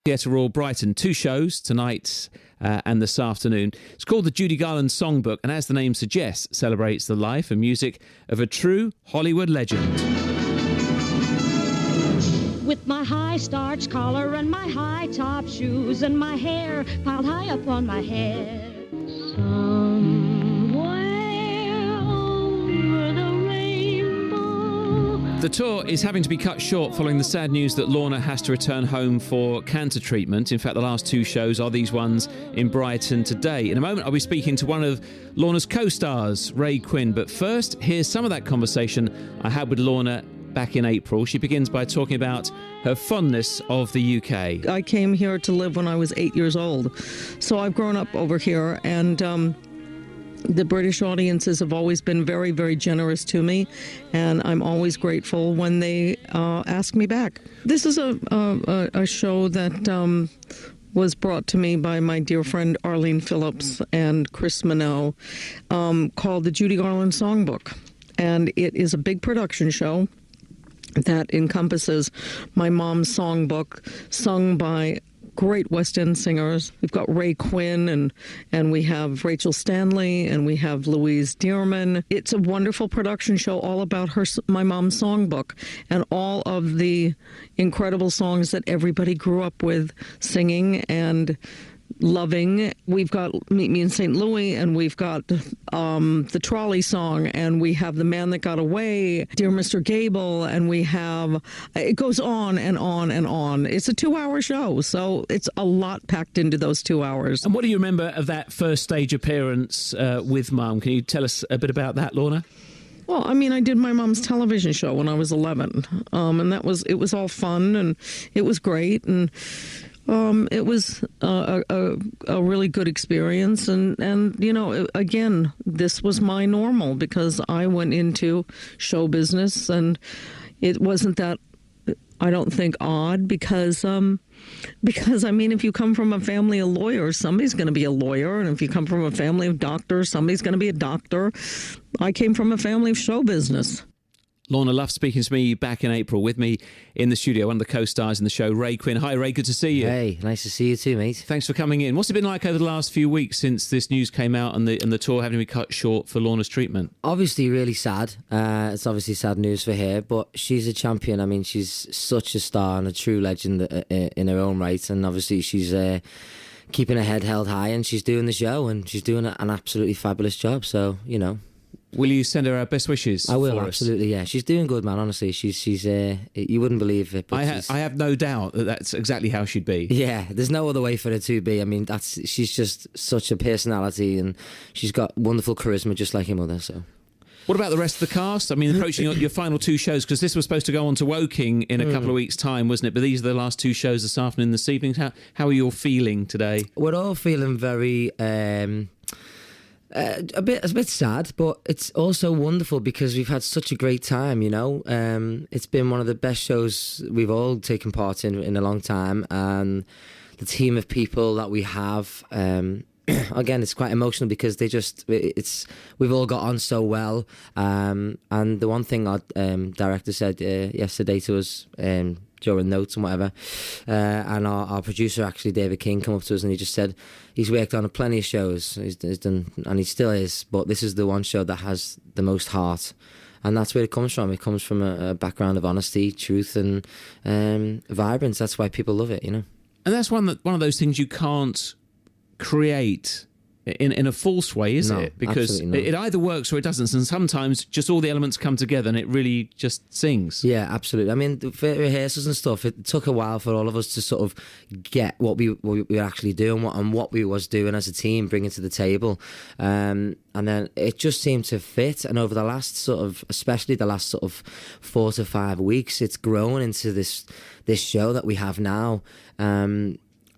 Rqdprs Brighton, 2 shows tonight and this afternoon. It's called the Judy Garland Songbook, and as the name suggests, celebrates the life and music of a true Hollywood legend. With my high starched collar and my high top shoes and my hair piled high up on my head, somewhere over the rainbow. The tour is having to be cut short following the sad news that Lorna has to return home for cancer treatment. In fact, the last 2 shows are these ones in Brighton today. In a moment, I'll be speaking to one of Lorna's co-stars, Ray Quinn. But first, here's some of that conversation I had with Lorna back in April. She begins by talking about her fondness of the UK. I came here to live when I was 8 years old. So I've grown up over here, and the British audiences have always been very, very generous to me, and I'm always grateful when they ask me back. This is a show that was brought to me by my dear friend Arlene Phillips and Chris Minot, called the Judy Garland Songbook. And it is a big production show that encompasses my mom's songbook, sung by great West End singers. We've got Ray Quinn, and we have Rachel Stanley, and we have Louise Dearman. It's a wonderful production show all about my mom's songbook and all of the incredible songs that everybody grew up with singing and loving. We've got Meet Me in St. Louis, and we've got the Trolley Song, and we have The Man That Got Away, Dear Mr. Gable, and we have, it goes on and on and on. It's a 2-hour show, so it's a lot packed into those 2 hours. And what do you remember of that first stage appearance with Mum? Can you tell us a bit about that, Lorna? Well, I mean, I did my mom's television show when I was 11, and it was all fun, and it was great, and it was a really good experience, and you know, again, this was my normal because I went into show business, and it wasn't that, I don't think, odd because I mean, if you come from a family of lawyers, somebody's going to be a lawyer, and if you come from a family of doctors, somebody's going to be a doctor. I came from a family of show business. Lorna Luff speaking to me back in April. With me in the studio, one of the co-stars in the show, Ray Quinn. Hi, Ray. Good to see you. Hey, nice to see you too, mate. Thanks for coming in. What's it been like over the last few weeks since this news came out and the tour having to be cut short for Lorna's treatment? Obviously, really sad. It's obviously sad news for her, but she's a champion. I mean, she's such a star and a true legend in her own right. And obviously, she's keeping her head held high, and she's doing the show, and she's doing an absolutely fabulous job. So, you know. Will you send her our best wishes? I will, absolutely, yeah. She's doing good, man, honestly. She's you wouldn't believe it. But I have no doubt that that's exactly how she'd be. Yeah, there's no other way for her to be. I mean, she's just such a personality, and she's got wonderful charisma, just like her mother, so. What about the rest of the cast? I mean, approaching your final 2 shows, because this was supposed to go on to Woking in a couple of weeks' time, wasn't it? But these are the last 2 shows this afternoon and this evening. How are you all feeling today? We're all feeling very... a bit sad, but it's also wonderful because we've had such a great time, you know. It's been one of the best shows we've all taken part in a long time, and the team of people that we have, again, it's quite emotional because we've all got on so well, and the one thing our director said yesterday to us during notes and whatever, and our producer, actually, David King, come up to us and he just said he's worked on plenty of shows, he's done, and he still is, but this is the one show that has the most heart, and that's where it comes from. It comes from a background of honesty, truth, and vibrance. That's why people love it, you know. And that's one of those things you can't create in a false way, is it? Because it either works or it doesn't, and sometimes just all the elements come together and it really just sings. Yeah, absolutely. I mean, for rehearsals and stuff, it took a while for all of us to sort of get what we were actually doing and what we was doing as a team, bringing to the table, and then it just seemed to fit. And over the last especially the last 4 to 5 weeks, it's grown into this show that we have now.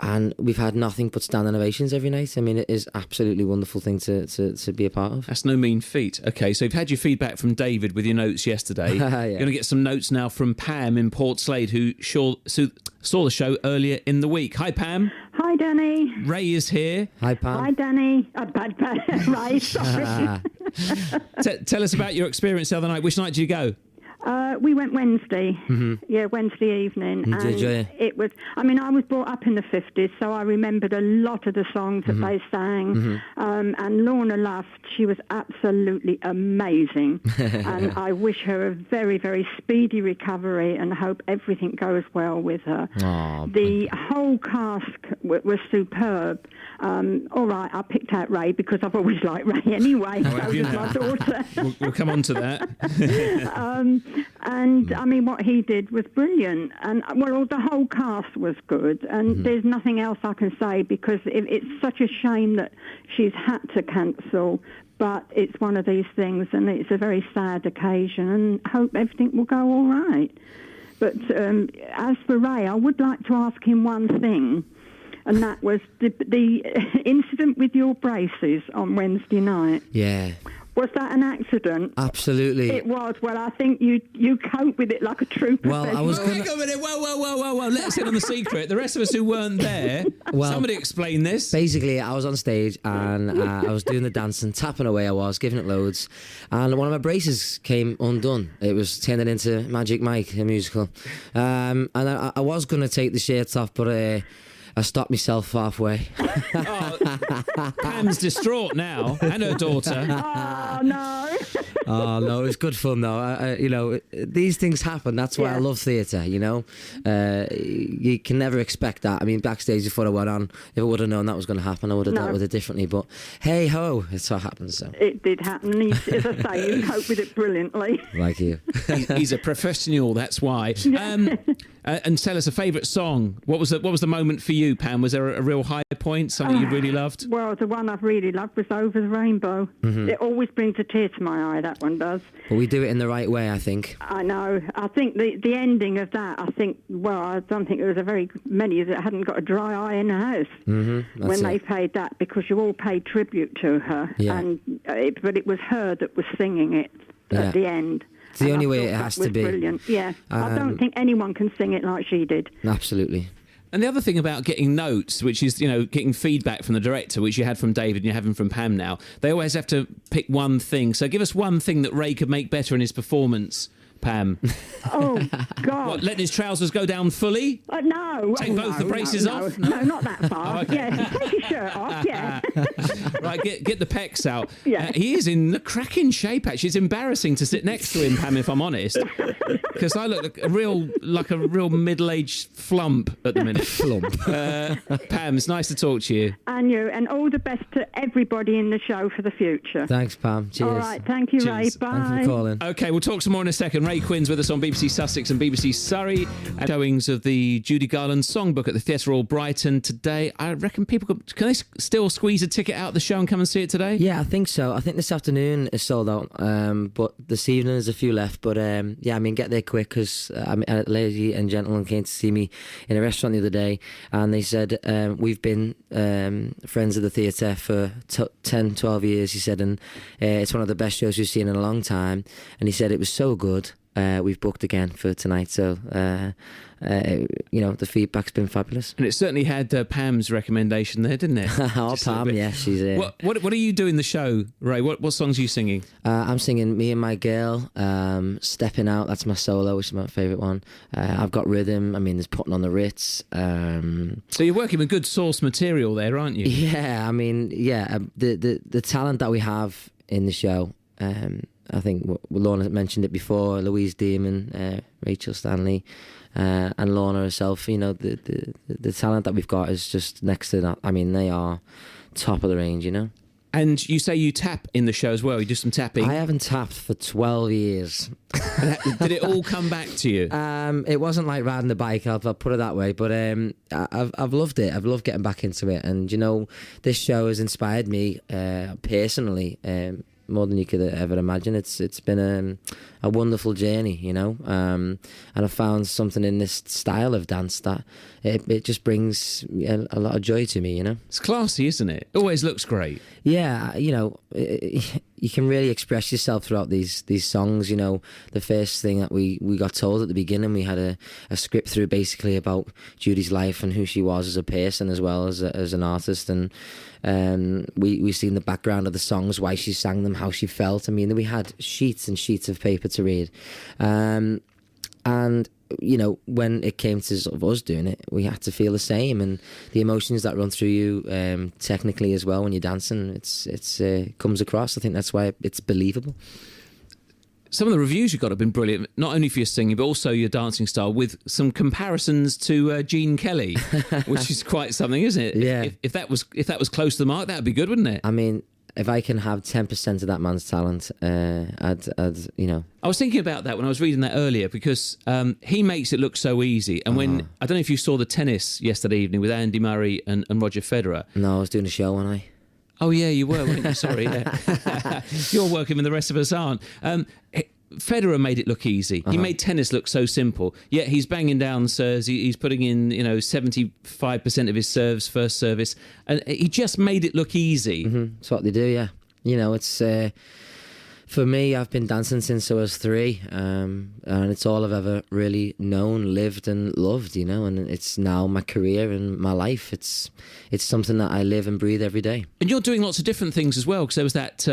And we've had nothing but standing ovations every night. I mean, it is absolutely wonderful thing to be a part of. That's no mean feat. Okay, so you've had your feedback from David with your notes yesterday. Yeah. You're going to get some notes now from Pam in Port Slade, who saw the show earlier in the week. Hi, Pam. Hi, Danny. Ray is here. Hi, Pam. Hi, Danny. Ray, sorry. Tell us about your experience the other night. Which night did you go? We went Wednesday. Yeah, Wednesday evening. Did you enjoy it? It was. I mean, I was brought up in the 50s, so I remembered a lot of the songs that they sang. And Lorna Luft, she was absolutely amazing. And I wish her a very, very speedy recovery and hope everything goes well with her. Aww. The whole cast was superb. All right, I picked out Ray because I've always liked Ray anyway. So have you does now? my daughter. We'll come on to that. And I mean, what he did was brilliant. And well, the whole cast was good. And there's nothing else I can say because it's such a shame that she's had to cancel. But it's one of these things, and it's a very sad occasion. And hope everything will go all right. But as for Ray, I would like to ask him one thing. And that was the incident with your braces on Wednesday night. Yeah. Was that an accident? Absolutely. It was. Well, I think you cope with it like a true Well, I was professional. Hang on a minute. Whoa. Let's in on the secret. The rest of us who weren't there, Well, somebody explain this. Basically, I was on stage and I was doing the dancing, tapping away. I was giving it loads, and one of my braces came undone. It was turning into Magic Mike, a musical, and I was going to take the shirts off, but I stopped myself halfway. Pam's distraught now, and her daughter. Oh, no. Oh no, it was good fun though. You know, these things happen. That's why I Yeah. love theatre. You know, you can never expect that. I mean, backstage before I went on, if I would have known that was going to happen, I would have dealt with it differently. But hey ho, it's what happens. So, It did happen. As I say, you cope with it brilliantly. like you. He's a professional, that's why. And tell us a favourite song. What was the moment for you, Pam? Was there a real high point, something you really loved? Well, the one I've really loved was Over the Rainbow. It always brings a tear to my eye, that one does. But we do it in the right way, I think. I know. I think the ending of that, I don't think there was very many that hadn't got a dry eye in the house when they played that, because you all paid tribute to her. Yeah. But it was her that was singing it at the end. It's the And only I way thought it that has was to be. Brilliant. Yeah. I don't think anyone can sing it like she did. Absolutely. And the other thing about getting notes, which is, getting feedback from the director, which you had from David and you're having from Pam now, they always have to pick one thing. So give us one thing that Ray could make better in his performance, Pam. Oh, God. What, letting his trousers go down fully? No. Take both the braces off? No, not that far. Okay. Yeah, take your shirt off, yeah. Right, get the pecs out. Yeah. He is in a cracking shape, actually. It's embarrassing to sit next to him, Pam, if I'm honest. Because I look like a real middle-aged flump at the minute. Pam, it's nice to talk to you. And you, and all the best to everybody in the show for the future. Thanks, Pam. Cheers. All right, thank you, Ray. Cheers. Bye. Thank you for calling. Okay, we'll talk some more in a second. Ray Quinn's with us on BBC Sussex and BBC Surrey. And showings of the Judy Garland songbook at the Theatre Royal Brighton today. I reckon people can they still squeeze a ticket out of the show and come and see it today? Yeah, I think so. I think this afternoon is sold out, but this evening there's a few left. But yeah, I mean, get there quick, because a lady and gentleman came to see me in a restaurant the other day, and they said, we've been friends of the theatre for 10, 12 years, he said, and it's one of the best shows we've seen in a long time. And he said it was so good. We've booked again for tonight, so the feedback's been fabulous. And it certainly had Pam's recommendation there, didn't it? Oh, Just a Pam, bit. yeah, she's What are you doing the show, Ray? What songs are you singing? I'm singing Me and My Girl, Stepping Out, that's my solo, which is my favourite one. I've got Rhythm, I mean, there's Putting on the Ritz. So you're working with good source material there, aren't you? Yeah, I mean, the talent that we have in the show, I think Lorna mentioned it before, Louise Dearman, Rachel Stanley, and Lorna herself, the talent that we've got is just next to that. I mean, they are top of the range, And you say you tap in the show as well. You do some tapping. I haven't tapped for 12 years. Did it all come back to you? It wasn't like riding the bike, I'll put it that way, but I've loved it. I've loved getting back into it, and this show has inspired me personally, more than you could ever imagine. It's been a wonderful journey, and I found something in this style of dance that it just brings a lot of joy to me, It's classy, isn't it? Always looks great. Yeah, you can really express yourself throughout these songs. You know, the first thing that we got told at the beginning, we had a script through basically about Judy's life and who she was as a person as well as an artist, and we seen the background of the songs, why she sang them, how she felt. I mean, we had sheets and sheets of paper to read, and you know, when it came to sort of us doing it, we had to feel the same, and the emotions that run through you technically as well when you're dancing, it's comes across. I think that's why it's believable. Some of the reviews you got have been brilliant, not only for your singing but also your dancing style, with some comparisons to Gene Kelly, which is quite something, isn't it? Yeah. If that was close to the mark, that'd be good, wouldn't it? I mean, if I can have 10% of that man's talent, I'd you know. I was thinking about that when I was reading that earlier, because he makes it look so easy. And when, I don't know if you saw the tennis yesterday evening with Andy Murray and Roger Federer. No, I was doing a show, wasn't I? Oh, yeah, you were, weren't you? Sorry, yeah. You're working when the rest of us aren't. Federer made it look easy. He made tennis look so simple. Yet he's banging down serves. He's putting in, 75% of his serves first service, and he just made it look easy. That's what they do, yeah. You know, it's for me, I've been dancing since I was 3, and it's all I've ever really known, lived and loved, you know, and it's now my career and my life. It's something that I live and breathe every day. And you're doing lots of different things as well, because there was that,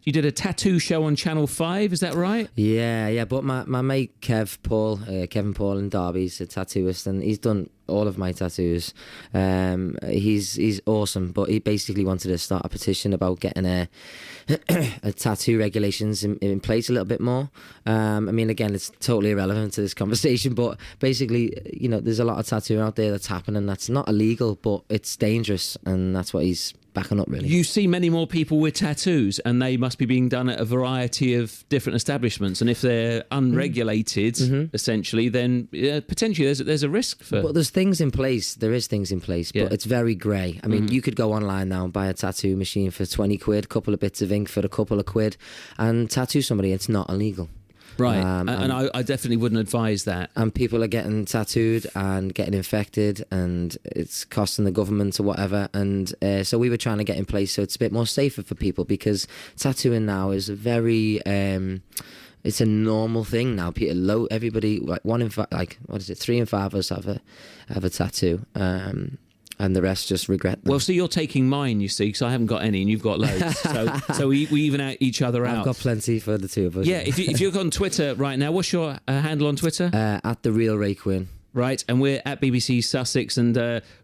you did a tattoo show on Channel 5, is that right? Yeah, but my mate Kevin Paul in Derby, he's a tattooist, and he's done all of my tattoos. He's awesome, but he basically wanted to start a petition about getting a tattoo regulations in place a little bit more. I mean, again, it's totally irrelevant to this conversation, but basically, you know, there's a lot of tattooing out there that's happening that's not illegal, but it's dangerous, and that's what he's backing up, really. You see many more people with tattoos, and they must be being done at a variety of different establishments, and if they're unregulated, essentially, then potentially there's a risk for... But there's things in place. There is things in place, but it's very grey. I mean, you could go online now and buy a tattoo machine for 20 quid, a couple of bits of ink for a couple of quid, and tattoo somebody. It's not illegal. Right, and I definitely wouldn't advise that. And people are getting tattooed and getting infected, and it's costing the government or whatever. And so we were trying to get in place so it's a bit more safer for people, because tattooing now is a very... it's a normal thing now. Everybody, like 1 in 5, like, what is it? 3 in 5 of us have a tattoo. And the rest just regret them. Well, so you're taking mine, you see, because I haven't got any and you've got loads. so we even out each other out. I've got plenty for the two of us. Yeah, if you look on Twitter right now, what's your handle on Twitter? At The Real Ray Quinn. Right, and we're at BBC Sussex, and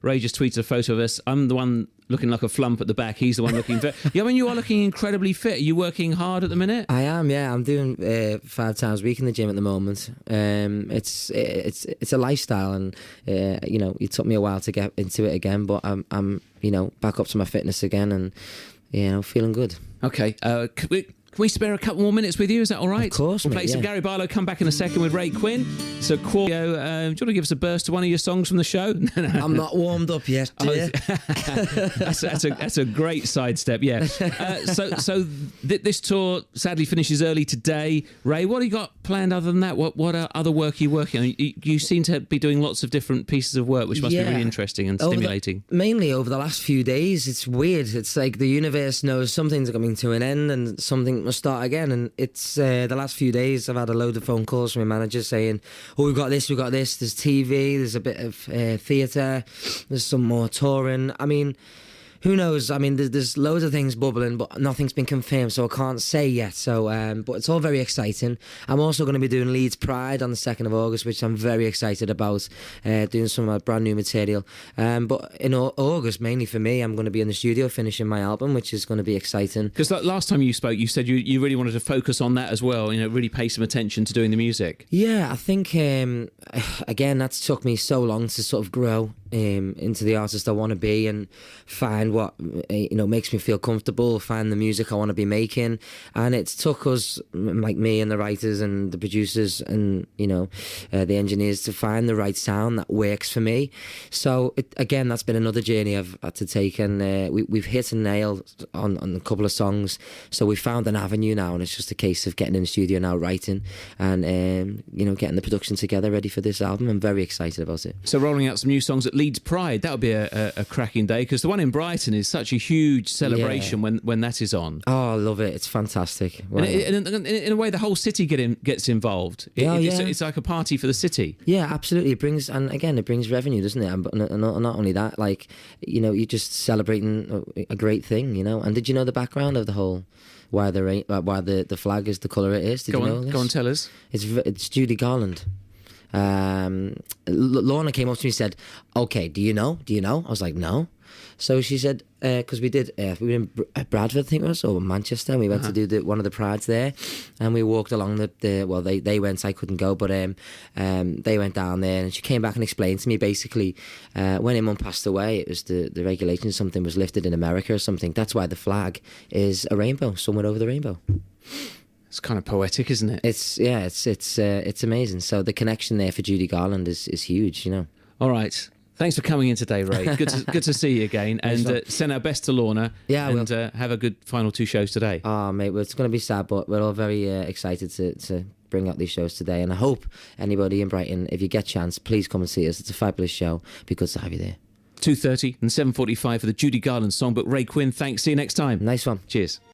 Ray just tweeted a photo of us. I'm the one looking like a flump at the back. He's the one looking fit. Yeah, I mean, you are looking incredibly fit. Are you working hard at the minute? I am, yeah. I'm doing 5 times a week in the gym at the moment. It's a lifestyle, and you know, it took me a while to get into it again, but I'm you know, back up to my fitness again, and you know, feeling good. Okay, can we spare a couple more minutes with you? Is that all right? Of course, We'll play some Gary Barlow, come back in a second with Ray Quinn. So, do you want to give us a burst to one of your songs from the show? I'm not warmed up yet, dear. That's a great sidestep, yeah. This tour sadly finishes early today. Ray, what have you got planned other than that? What other work are you working on? You seem to be doing lots of different pieces of work, which must be really interesting and stimulating. Mainly over the last few days, it's weird. It's like the universe knows something's coming to an end and something must start again, and it's the last few days I've had a load of phone calls from my manager saying, oh, we've got this, there's TV, there's a bit of theatre, there's some more touring. I mean, who knows? I mean, there's loads of things bubbling, but nothing's been confirmed, so I can't say yet. So, but it's all very exciting. I'm also going to be doing Leeds Pride on the 2nd of August, which I'm very excited about, doing some of my brand new material. But in August, mainly for me, I'm going to be in the studio finishing my album, which is going to be exciting. Because last time you spoke, you said you really wanted to focus on that as well, you know, really pay some attention to doing the music. Yeah, I think, again, that's took me so long to sort of grow into the artist I want to be and find what, you know, makes me feel comfortable, find the music I want to be making. And it took us, like me and the writers and the producers and, you know, the engineers, to find the right sound that works for me. So again, that's been another journey I've had to take, and we've hit a nail on a couple of songs. So we found an avenue now, and it's just a case of getting in the studio now, writing and you know, getting the production together ready for this album. I'm very excited about it. So rolling out some new songs at Leeds Pride, that would be a cracking day, because the one in Brighton Brighton is such a huge celebration when that is on. Oh, I love it. It's fantastic. Wow. And in a way, the whole city gets involved. It's like a party for the city. Yeah, absolutely. It brings revenue, doesn't it? And not only that, like, you know, you're just celebrating a great thing, you know. And did you know the background of the whole why the flag is the colour it is? Did you know this? Go on, tell us. It's Judy Garland. Lorna came up to me and said, "Okay, do you know?" I was like, "No." So she said, because we were in Bradford, I think it was, or Manchester, and we went to do one of the prides there, and we walked along they went, I couldn't go, but they went down there, and she came back and explained to me, basically, when her mum passed away, it was the regulation, something was lifted in America or something. That's why the flag is a rainbow, somewhere over the rainbow. It's kind of poetic, isn't it? It's amazing. So the connection there for Judy Garland is huge, you know. All right. Thanks for coming in today, Ray. Good to see you again. And send our best to Lorna. Yeah, and have a good final 2 shows today. Oh, mate, well, it's going to be sad, but we're all very excited to bring out these shows today. And I hope anybody in Brighton, if you get a chance, please come and see us. It's a fabulous show. It'd be good to have you there. 2:30 and 7:45 for the Judy Garland songbook. Ray Quinn, thanks. See you next time. Nice one. Cheers.